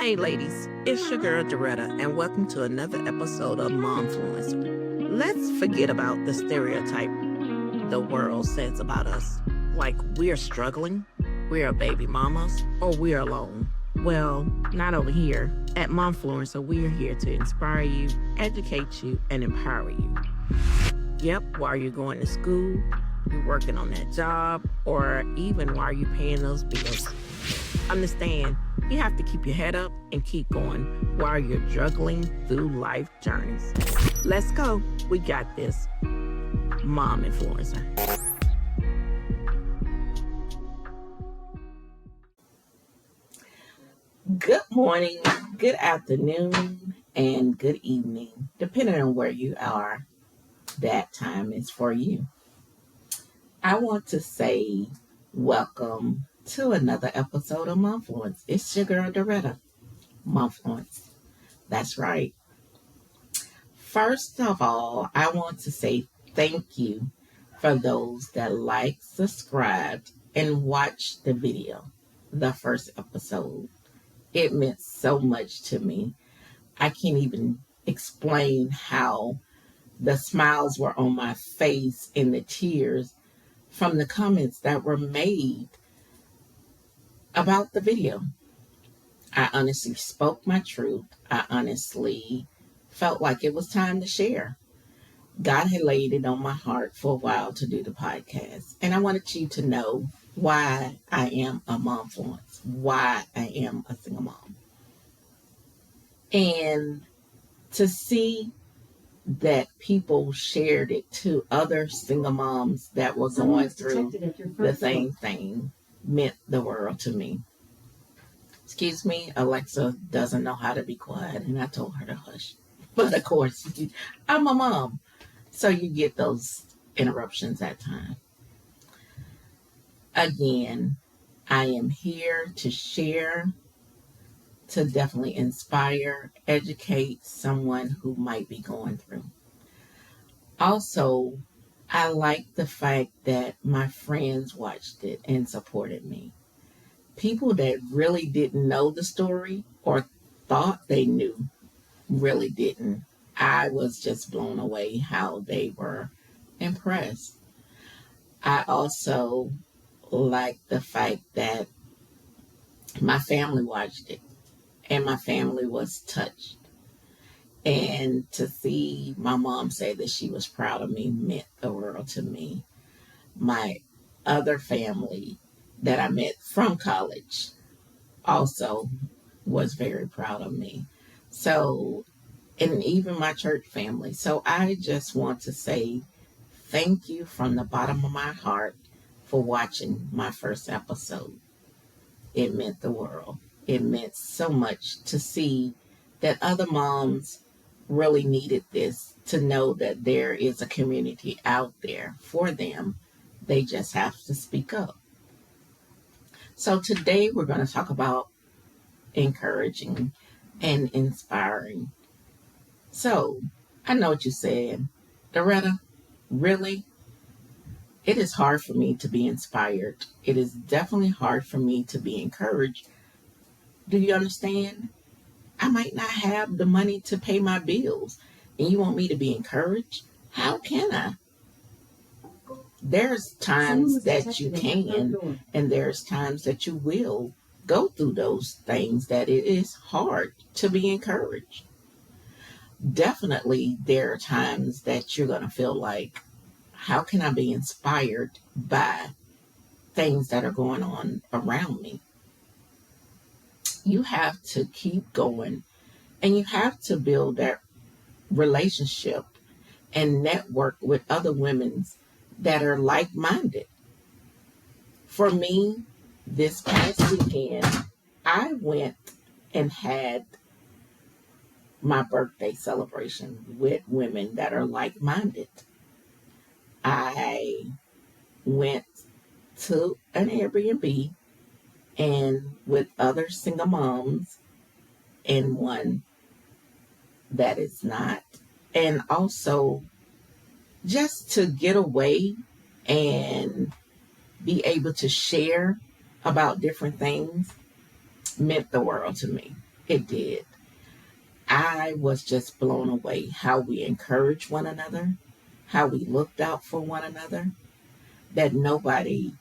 Hey ladies, it's your girl Doretta, and welcome to another episode of Momfluence. Let's forget about the stereotype the world says about us, like we're struggling, we're baby mamas, or we're alone. Well, not over here. At Momfluencer, we're here to inspire you, educate you, and empower you. Yep, while you're going to school, you're working on that job, or even while you're paying those bills. Understand, you have to keep your head up and keep going while you're juggling through life journeys. Let's go. We got this. Mom Influencer. Good morning, good afternoon, and good evening. Depending on where you are, that time is for you. I want to say welcome to another episode of Momfluence. It's your girl Doretta. Momfluence. That's right. First of all, I want to say thank you for those that liked, subscribed, and watched the video, the first episode. It meant so much to me. I can't even explain how the smiles were on my face and the tears from the comments that were made about the video. I honestly spoke my truth. I honestly felt like it was time to share. God had laid it on my heart for a while to do the podcast. And I wanted you to know why I am a momfluence, why I am a single mom. And to see that people shared it to other single moms that were going through the same thing meant the world to me. Excuse me, Alexa doesn't know how to be quiet, and I told her to hush. But of course, I'm a mom, so you get those interruptions at times. Again, I am here to share, to definitely inspire, educate someone who might be going through. Also, I like the fact that my friends watched it and supported me. People that really didn't know the story or thought they knew really didn't. I was just blown away how they were impressed. I also like the fact that my family watched it and my family was touched. And to see my mom say that she was proud of me meant the world to me. My other family that I met from college also was very proud of me. So, and even my church family. So I just want to say thank you from the bottom of my heart for watching my first episode. It meant the world. It meant so much to see that other moms really needed this, to know that there is a community out there for them. They just have to speak up. So today we're going to talk about encouraging and inspiring. So I know what you said. Doretta, really? It is hard for me to be inspired. It is definitely hard for me to be encouraged. Do you understand? I might not have the money to pay my bills, and you want me to be encouraged? How can I? There's times that you can, and there's times that you will go through those things that it is hard to be encouraged. Definitely, there are times that you're going to feel like, how can I be inspired by things that are going on around me? You have to keep going, and you have to build that relationship and network with other women that are like-minded. For me, this past weekend, I went and had my birthday celebration with women that are like-minded. I went to an Airbnb and with other single moms and one that is not. And also just to get away and be able to share about different things meant the world to me. It did. I was just blown away how we encouraged one another, how we looked out for one another, that nobody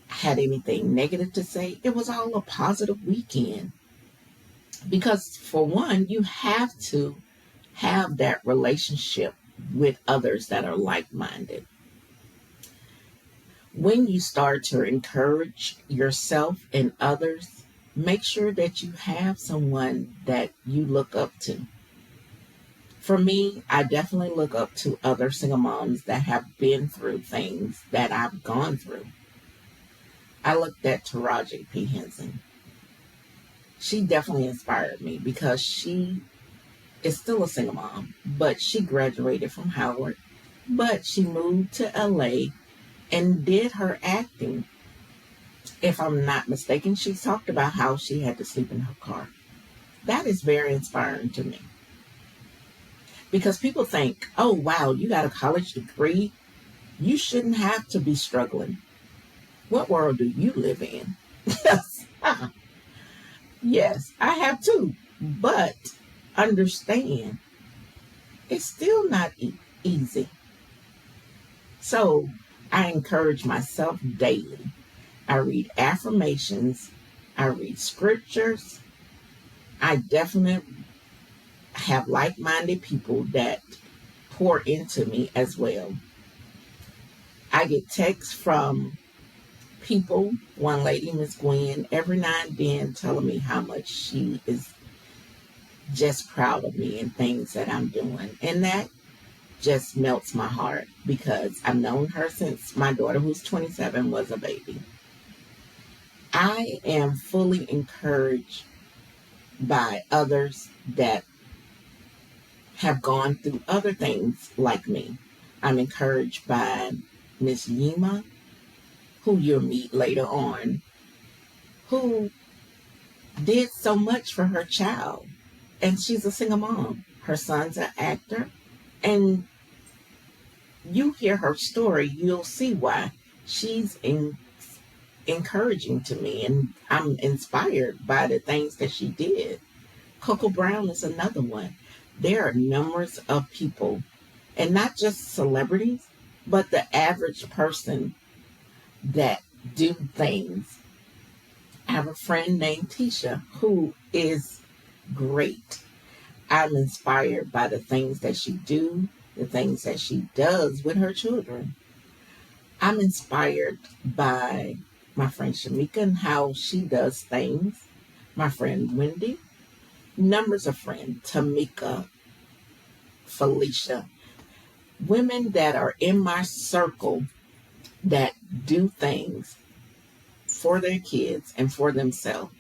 had anything negative to say. It was all a positive weekend. Because, for one, you have to have that relationship with others that are like minded. When you start to encourage yourself and others, make sure that you have someone that you look up to. For me, I definitely look up to other single moms that have been through things that I've gone through. I looked at Taraji P. Henson. She definitely inspired me because she is still a single mom, but she graduated from Howard, but she moved to LA and did her acting. If I'm not mistaken, she talked about how she had to sleep in her car. That is very inspiring to me. Because people think, oh, wow, you got a college degree. You shouldn't have to be struggling. What world do you live in? Yes, yes, I have too. But understand, it's still not easy. So I encourage myself daily. I read affirmations. I read scriptures. I definitely have like-minded people that pour into me as well. I get texts from people, one lady, Miss Gwen, every now and then telling me how much she is just proud of me and things that I'm doing. And that just melts my heart because I've known her since my daughter, who's 27, was a baby. I am fully encouraged by others that have gone through other things like me. I'm encouraged by Miss Yima, who you'll meet later on, who did so much for her child. And she's a single mom. Her son's an actor. And you hear her story, you'll see why she's encouraging to me. And I'm inspired by the things that she did. Coco Brown is another one. There are numbers of people, and not just celebrities, but the average person that do things. I have a friend named Tisha who is great. I'm inspired by the things that she do, the things that she does with her children. I'm inspired by my friend Shamika and how she does things. My friend Wendy, numbers of friends, Tamika, Felicia, women that are in my circle that do things for their kids and for themselves.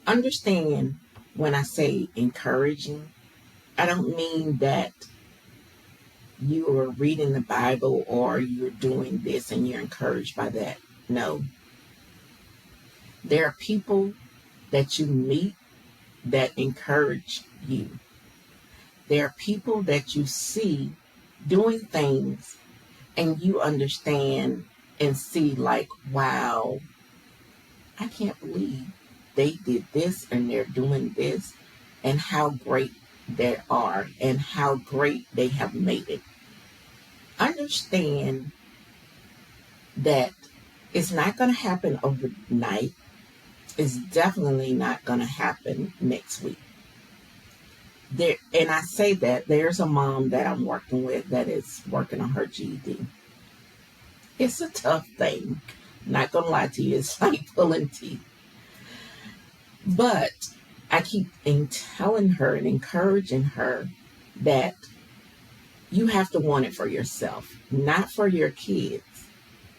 Understand when I say encouraging, I don't mean that you are reading the Bible or you're doing this and you're encouraged by that. No. There are people that you meet that encourage you. There are people that you see doing things and you understand and see like, wow, I can't believe they did this and they're doing this and how great they are and how great they have made it. Understand that it's not going to happen overnight. It's definitely not going to happen next week. And I say that there's a mom that I'm working with that is working on her GED. It's a tough thing. Not going to lie to you. It's like pulling teeth. But I keep telling her and encouraging her that you have to want it for yourself, not for your kids,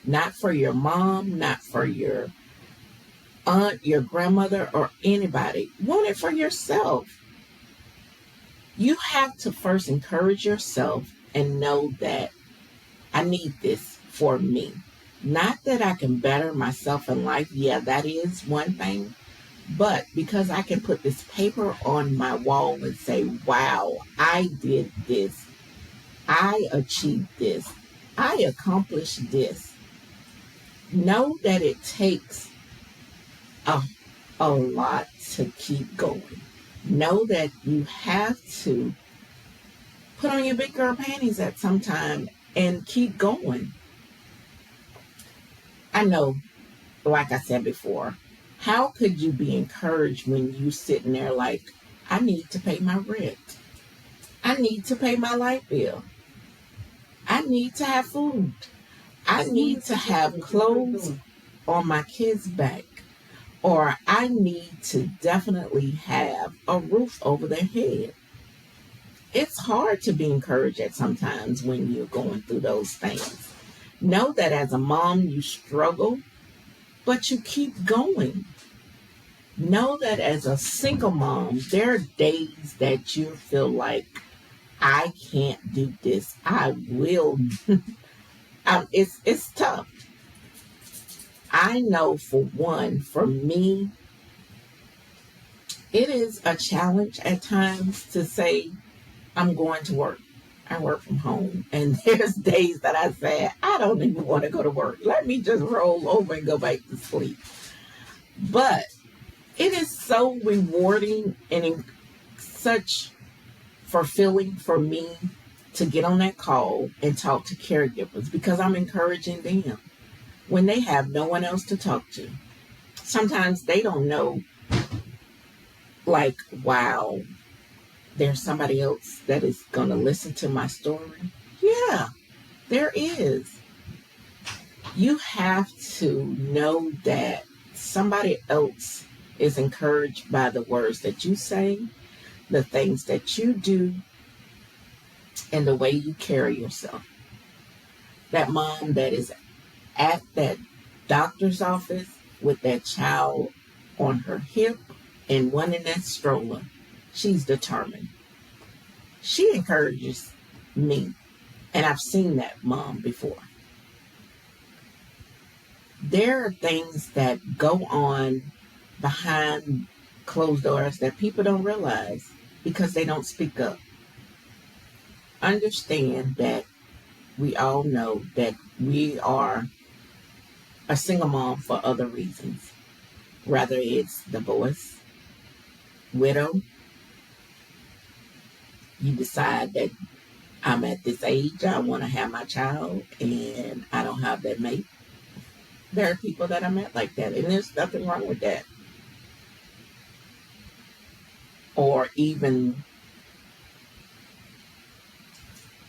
not for your mom, not for your aunt, your grandmother, or anybody. Want it for yourself. You have to first encourage yourself and know that I need this for me. Not that I can better myself in life. Yeah, that is one thing. But because I can put this paper on my wall and say, wow, I did this. I achieved this. I accomplished this. Know that it takes a a lot to keep going. Know that you have to put on your big girl panties at some time and keep going. I know, like I said before, how could you be encouraged when you sitting there like, I need to pay my rent. I need to pay my light bill. I need to have food. I need to have clothes on my kids' back. Or I need to definitely have a roof over their head. It's hard to be encouraged at sometimes when you're going through those things. Know that as a mom, you struggle, but you keep going. Know that as a single mom, there are days that you feel like, I can't do this. I will. It's tough. I know for one, for me, it is a challenge at times to say, I'm going to work. I work from home. And there's days that I say, I don't even want to go to work. Let me just roll over and go back to sleep. But it is so rewarding and such fulfilling for me to get on that call and talk to caregivers because I'm encouraging them when they have no one else to talk to. Sometimes they don't know, like, wow, there's somebody else that is going to listen to my story. Yeah, there is. You have to know that somebody else is encouraged by the words that you say, the things that you do, and the way you carry yourself. That mom that is at that doctor's office with that child on her hip and one in that stroller, she's determined. She encourages me, and I've seen that mom before. There are things that go on behind closed doors that people don't realize because they don't speak up. Understand that we all know that we are a single mom for other reasons. Whether it's divorce, widow, you decide that I'm at this age, I want to have my child, and I don't have that mate. There are people that I met like that, and there's nothing wrong with that. Or even,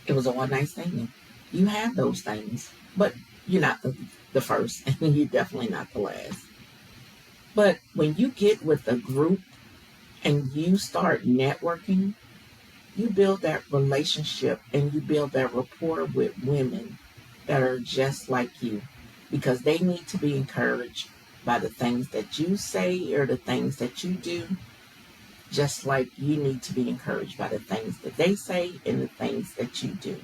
it was a one night stand. You have those things, but you're not the first, and you're definitely not the last. But when you get with a group and you start networking, you build that relationship and you build that rapport with women that are just like you because they need to be encouraged by the things that you say or the things that you do, just like you need to be encouraged by the things that they say and the things that you do.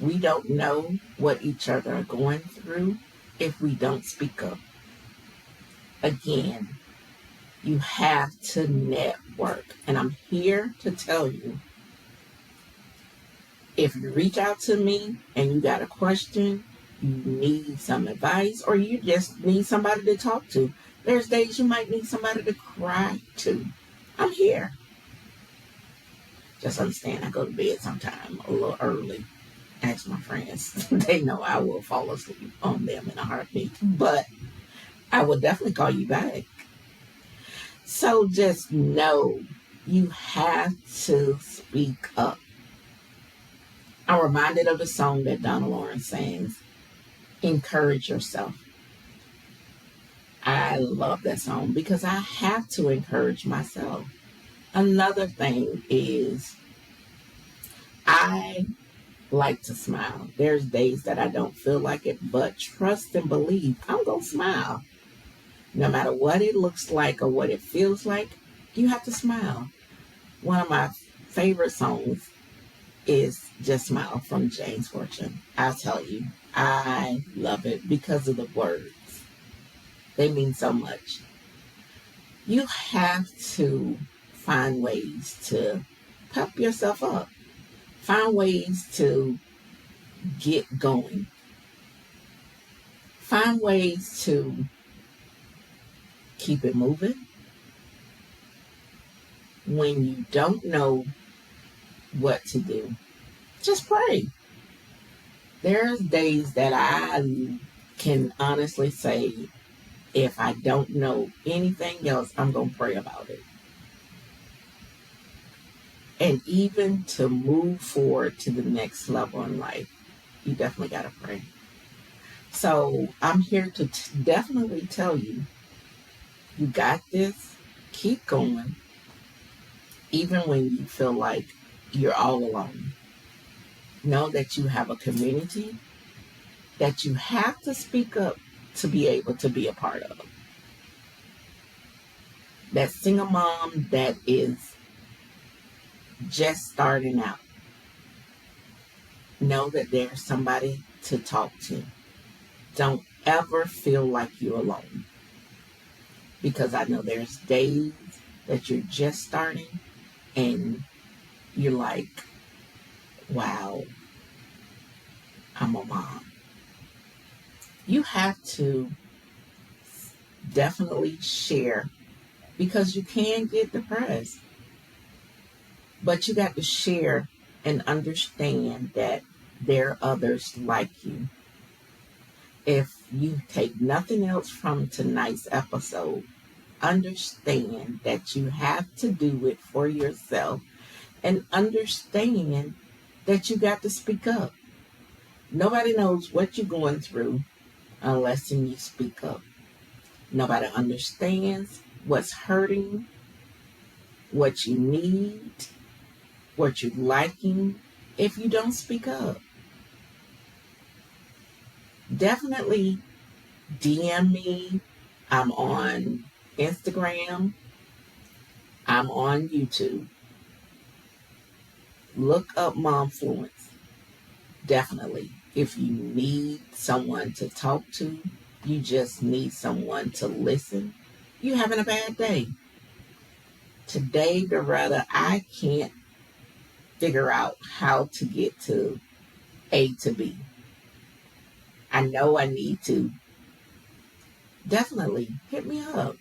We don't know what each other are going through if we don't speak up. Again, you have to network. And I'm here to tell you, if you reach out to me and you got a question, you need some advice, or you just need somebody to talk to. There's days you might need somebody to cry to. I'm here. Just understand I go to bed sometime a little early. Ask my friends. They know I will fall asleep on them in a heartbeat. But I will definitely call you back. So just know you have to speak up. I'm reminded of the song that Donna Lawrence sings, Encourage Yourself. I love that song because I have to encourage myself. Another thing is I like to smile. There's days that I don't feel like it, but trust and believe I'm going to smile. No matter what it looks like or what it feels like, you have to smile. One of my favorite songs is Just Smile from James Fortune. I'll tell you, I love it because of the words. They mean so much. You have to find ways to pep yourself up. Find ways to get going. Find ways to keep it moving. When you don't know what to do, just pray. There's days that I can honestly say, if I don't know anything else, I'm going to pray about it. And even to move forward to the next level in life, you definitely got to pray. So I'm here to definitely tell you, you got this. Keep going. Even when you feel like you're all alone. Know that you have a community that you have to speak up to be able to be a part of. That single mom that is just starting out. Know that there's somebody to talk to. Don't ever feel like you're alone. Because I know there's days that you're just starting and you're like, wow, I'm a mom. You have to definitely share because you can get depressed. But you got to share and understand that there are others like you. If you take nothing else from tonight's episode, understand that you have to do it for yourself and understand that you got to speak up. Nobody knows what you're going through unless you speak up. Nobody understands what's hurting, what you need, what you're liking if you don't speak up. Definitely DM me. I'm on Instagram. I'm on YouTube. Look up Momfluence. Definitely. If you need someone to talk to, you just need someone to listen, you're having a bad day. Today, Doretta, I can't figure out how to get to A to B. I know I need to. Definitely hit me up.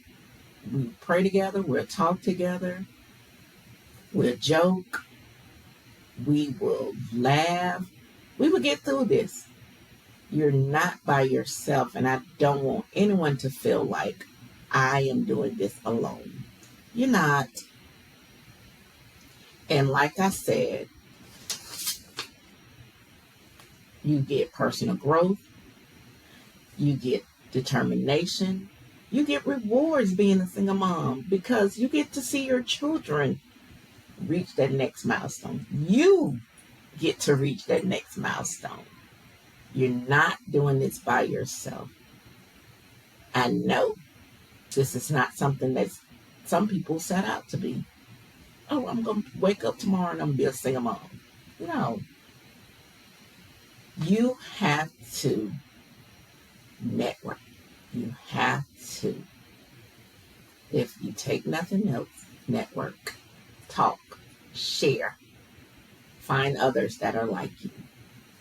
We pray together. We'll talk together. We'll joke. We will laugh. We will get through this. You're not by yourself, and I don't want anyone to feel like I am doing this alone. You're not. And like I said, you get personal growth, you get determination, you get rewards being a single mom because you get to see your children reach that next milestone. You get to reach that next milestone. You're not doing this by yourself. I know this is not something that some people set out to be. Oh, I'm going to wake up tomorrow and I'm going to be a single mom. No. You have to network. You have to. If you take nothing else, network, talk, share, find others that are like you.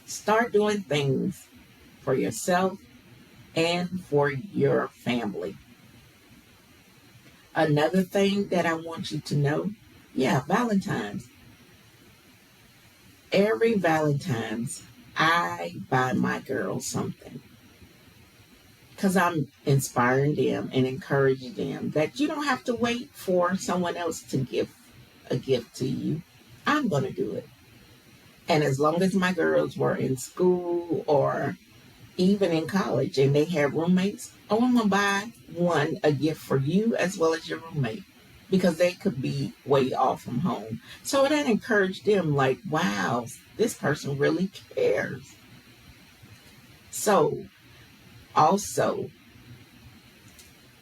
Start doing things for yourself and for your family. Another thing that I want you to know, Valentine's. Every Valentine's, I buy my girls something. Because I'm inspiring them and encouraging them that you don't have to wait for someone else to give a gift to you. I'm going to do it. And as long as my girls were in school or even in college and they had roommates, I'm going to buy a gift for you as well as your roommate because they could be way off from home. So that encouraged them like, wow, this person really cares. So also,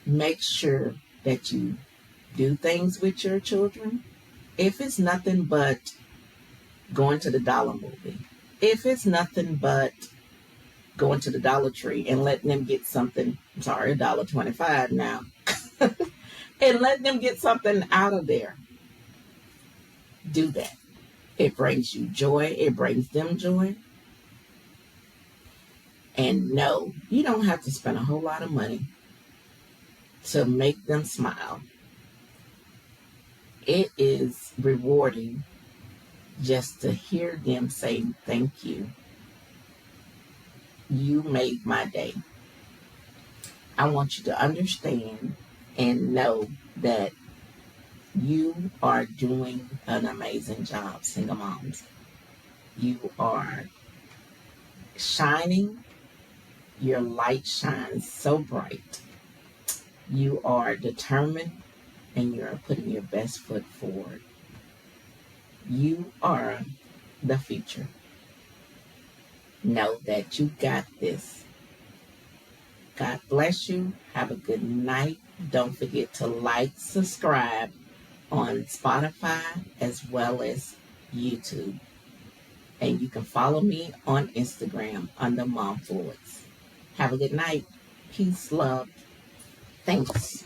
make sure that you do things with your children. If it's nothing but going to the Dollar Movie, if it's nothing but going to the Dollar Tree and letting them get something, $1.25 now, and letting them get something out of there, do that. It brings you joy. It brings them joy. And no, you don't have to spend a whole lot of money. to make them smile. It is rewarding just to hear them say thank you. You made my day. I want you to understand and know that you are doing an amazing job, single moms. You are shining. Your light shines so bright. You are determined and you're putting your best foot forward. You are the future. Know that you got this. God bless you. Have a good night. Don't forget to like, subscribe on Spotify as well as YouTube. And you can follow me on Instagram under Mom Forwards. Have a good night. Peace, love. Thanks.